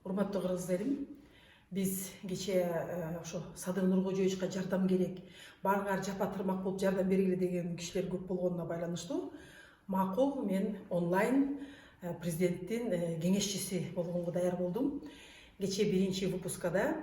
Урматтуу кыргыздарым, биз кечээ ошо Садыр Нуркожоевичке жардам керек, баарыңар жапа тырмак болуп жардам бергиле деген кишилер көп болгонуна байланыштуу макул мен онлайн президенттин кеңешчиси болгонго даяр болдум. Кечээ биринчи выпускада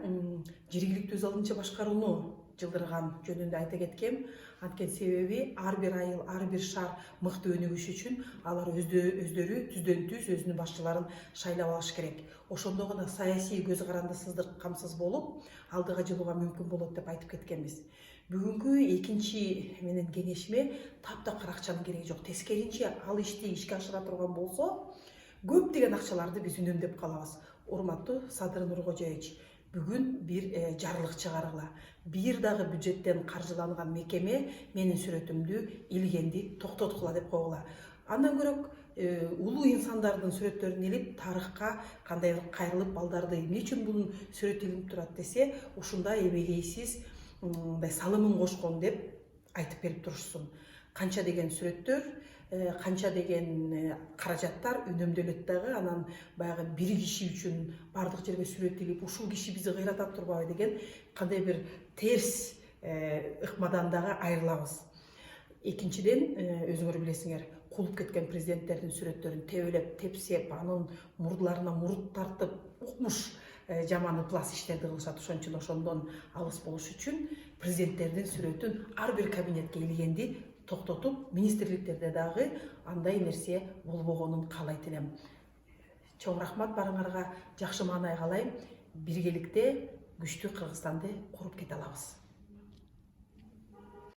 жергиликтүү 106 башкарууну жылдырган жөнүндө айта кеткем. Анткени себеби ар бир айыл, ар бир шаар мыкты өнүгүш үчүн алар өздөрү түздөн түз өзүнүн башчыларын шайлап алыш керек. Ошондо гана саясий көз карандысыздык камсыз болуп, алдыга жылууга мүмкүн болот деп айтып кеткенбиз. Бүгүнкү экинчи менен кеңешме таптакыр акчанын кереги жок. Тескеринче ал ишти ишке ашыра турган болсо, көптөгөн акчаларды биз үнөмдөп калабыз. Урматтуу Садыр Нуркожоевич, бүгүн бир жарлык чыгаргыла. Бир дагы бюджеттен каржыланган мекеме менин сүрөтүмдү илгенди токтоткула деп койгула. Андан көрөк улуу инсандардын сүрөттөрүн илип, тарыхка кандай кайрылып, балдарды эмне үчүн бунун сүрөтү илинип турат десе, ушундай эбегейсиз мындай салымын кошкон деп айтып берип турушсун. Канча деген сүрөттөр, канча деген каражаттар үнөмдөлөт дагы, анан баягы бир киши үчүн бардык жерге сүрөт илип, ушул киши бизди кыйратат турбайбы деген кандай бир терс ыкмадан дагы айрылабыз. Экинчиден, өзүңөр билесиңер, кулуп кеткен президенттердин сүрөттөрүн тебелеп, тепсеп, анын мурдуларына мурут тартып, укмуш жаман ыплас иштерди кылышат. Ошон үчүн ошондон алыс болуш үчүн президенттердин сүрөтүн ар бир кабинетке илгенди токтотуп, министрликтерде дагы андай нерсе болбогонун каалайт элем. Чоң рахмат барыңарга, жакшы маанай каалайм. Биргеликте күчтүү Кыргызстанды куруп кете алабыз.